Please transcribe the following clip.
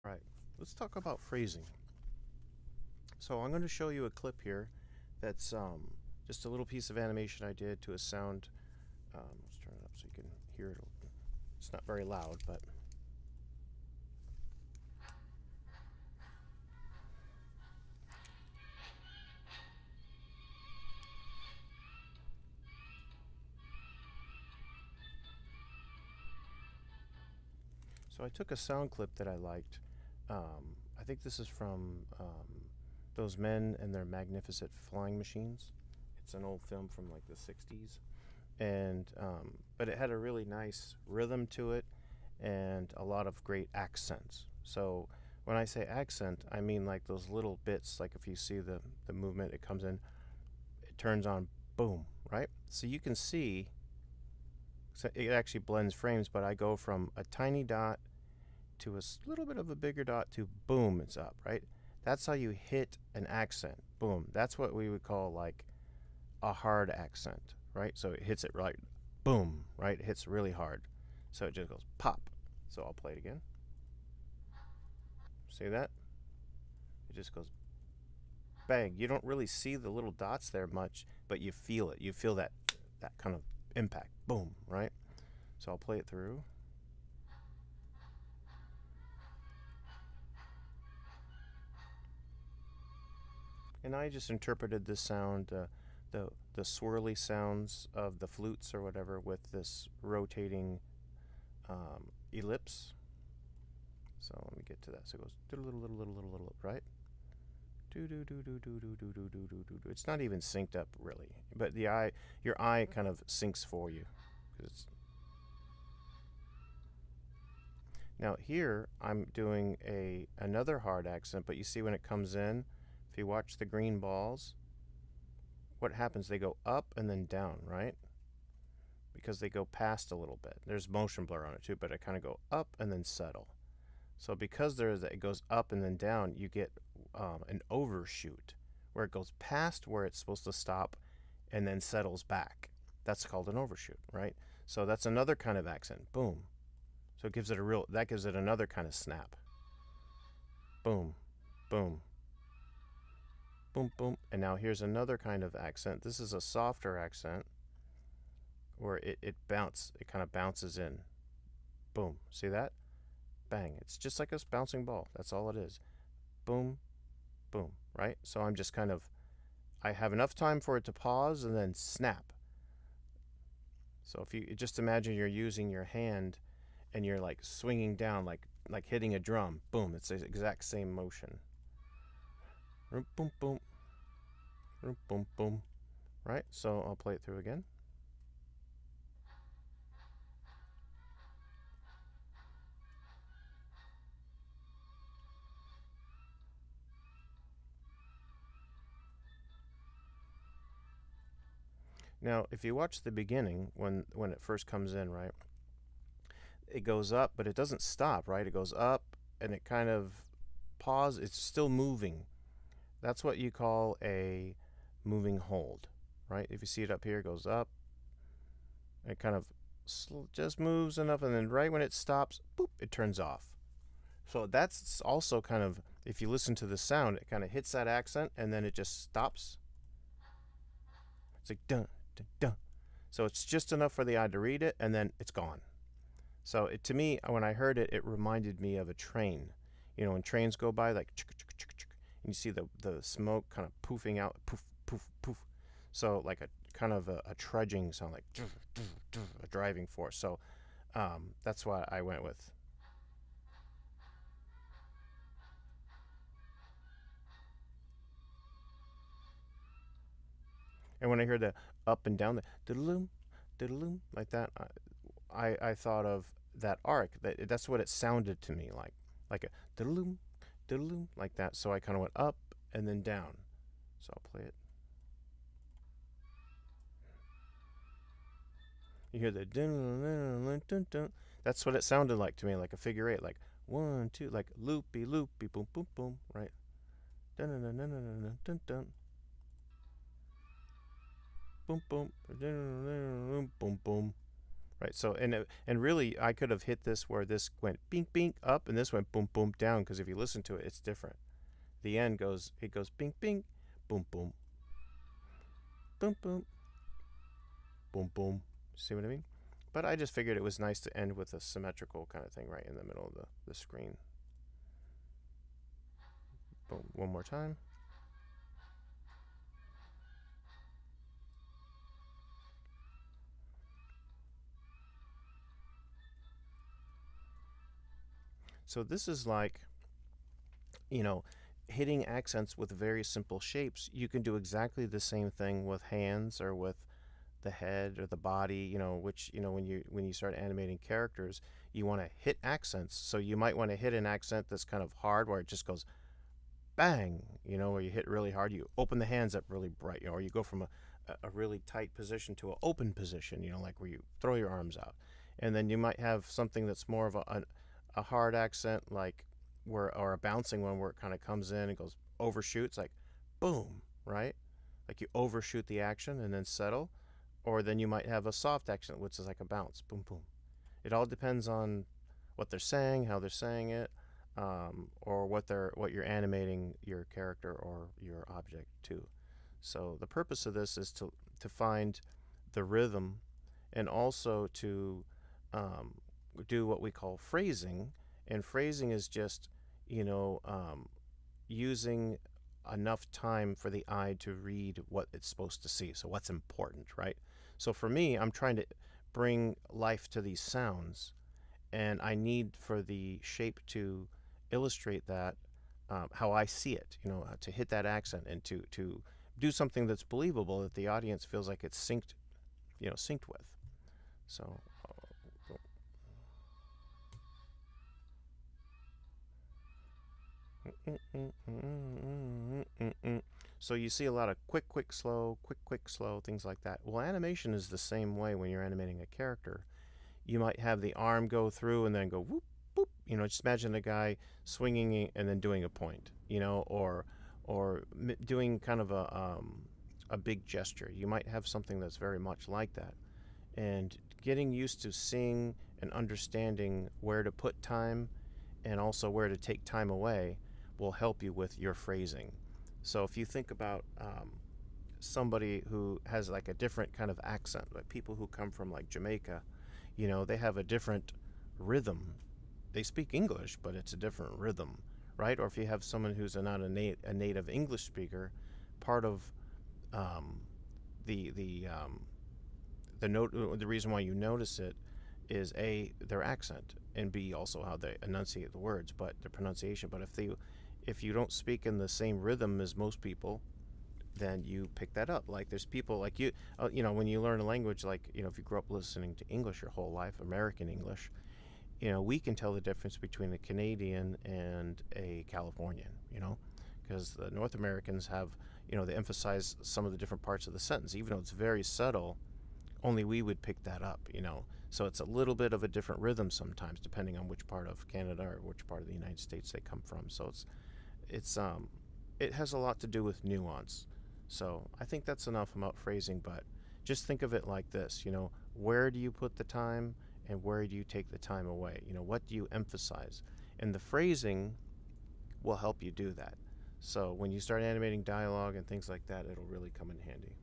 Right, let's talk about phrasing. So I'm going to show you a clip here that's just a little piece of animation I did to a sound. Let's turn it up so you can hear it. It's not very loud, but so I took a sound clip that I liked. I think this is from Those Men and Their Magnificent Flying Machines. It's an old film from like the 60s, and but it had a really nice rhythm to it and a lot of great accents. So when I say accent, I mean like those little bits, like if you see the movement, it comes in, it turns on, boom, right? So you can see, so it actually blends frames, but I go from a tiny dot to a little bit of a bigger dot to boom, it's up, right? That's how you hit an accent. Boom. That's what we would call like a hard accent, right? So it hits it right, boom, right? It hits really hard. So it just goes pop. So I'll play it again. See that? It just goes bang. You don't really see the little dots there much, but you feel it. You feel that kind of impact. Boom, right? So I'll play it through. And I just interpreted this sound, the swirly sounds of the flutes or whatever, with this rotating ellipse. So let me get to that. So it goes little, right? Do do do do do do do do do do do. It's not even synced up really, but your eye kind of syncs for you. It's now here I'm doing another hard accent, but you see when it comes in, if you watch the green balls, what happens? They go up and then down, right? Because they go past a little bit. There's motion blur on it too, but it kind of go up and then settle. So because it goes up and then down, you get an overshoot where it goes past where it's supposed to stop and then settles back. That's called an overshoot, right? So that's another kind of accent. Boom. So it gives it that gives it another kind of snap. Boom, boom, boom, boom. And now here's another kind of accent. This is a softer accent where it kind of bounces in. Boom. See that? Bang. It's just like a bouncing ball. That's all it is. Boom, boom, right? So I'm just kind of, I have enough time for it to pause and then snap. So if you just imagine you're using your hand and you're like swinging down, like hitting a drum, boom, it's the exact same motion. Boom, boom, boom, boom, boom, boom, right? So I'll play it through again. Now, if you watch the beginning when it first comes in, right? It goes up, but it doesn't stop, right? It goes up and it kind of pause. It's still moving. That's what you call a moving hold, right? If you see it up here, it goes up. It kind of just moves enough, and then right when it stops, boop, it turns off. So that's also kind of, if you listen to the sound, it kind of hits that accent, and then it just stops. It's like dun, dun, dun. So it's just enough for the eye to read it, and then it's gone. So to me, when I heard it, it reminded me of a train. You know, when trains go by, like, and you see the smoke kind of poofing out, poof, poof, poof. So like a kind of a trudging sound, like a driving force. So that's what I went with. And when I hear the up and down, the diddle-loom, diddle-loom, like that, I thought of that arc. That's what it sounded to me like a diddle-loom, diddle-loom, like that. So I kind of went up and then down. So I'll play it. You hear the dun dun dun dun. That's what it sounded like to me, like a figure eight, like 1, 2, like loopy loopy boom boom boom, right? Dun dun dun dun dun dun dun. Boom boom, boom boom, right? So and really, I could have hit this where this went bink bink up, and this went boom boom down. Because if you listen to it, it's different. The end goes it goes bink bink, boom boom, boom boom, boom boom. See what I mean? But I just figured it was nice to end with a symmetrical kind of thing right in the middle of the screen. Boom, one more time. So this is like, you know, hitting accents with very simple shapes. You can do exactly the same thing with hands or with the head or the body, which, when you start animating characters, you want to hit accents. So you might want to hit an accent that's kind of hard where it just goes bang, where you hit really hard, you open the hands up really bright, or you go from a really tight position to an open position, like where you throw your arms out. And then you might have something that's more of a hard accent, like or a bouncing one where it kind of comes in and goes overshoots, like boom, right? Like you overshoot the action and then settle. Or then you might have a soft accent, which is like a bounce, boom, boom. It all depends on what they're saying, how they're saying it, or what you're animating your character or your object to. So the purpose of this is to find the rhythm, and also to um, do what we call phrasing. And phrasing is just, you know um, using enough time for the eye to read what it's supposed to see. So what's important, right? So for me, I'm trying to bring life to these sounds, and I need for the shape to illustrate that, how I see it, to hit that accent and to do something that's believable, that the audience feels like it's synced with. So, so you see a lot of quick, quick, slow, quick, quick, slow, things like that. Well, animation is the same way when you're animating a character. You might have the arm go through and then go whoop, whoop. Just imagine a guy swinging and then doing a point, or doing kind of a big gesture. You might have something that's very much like that. And getting used to seeing and understanding where to put time and also where to take time away will help you with your phrasing. So if you think about somebody who has like a different kind of accent, like people who come from like Jamaica, they have a different rhythm. They speak English, but it's a different rhythm, right? Or if you have someone who's not a native English speaker, part of um, the reason why you notice it is A, their accent, and B, also how they enunciate the words, but the pronunciation. But if you don't speak in the same rhythm as most people, then you pick that up. Like there's people like when you learn a language, like if you grew up listening to English your whole life, American English, we can tell the difference between a Canadian and a Californian, because the North Americans have, they emphasize some of the different parts of the sentence, even though it's very subtle. Only we would pick that up. So it's a little bit of a different rhythm sometimes, depending on which part of Canada or which part of the United States they come from. So it has a lot to do with nuance. So I think that's enough about phrasing, but just think of it like this, where do you put the time and where do you take the time away? What do you emphasize? And the phrasing will help you do that. So when you start animating dialogue and things like that, it'll really come in handy.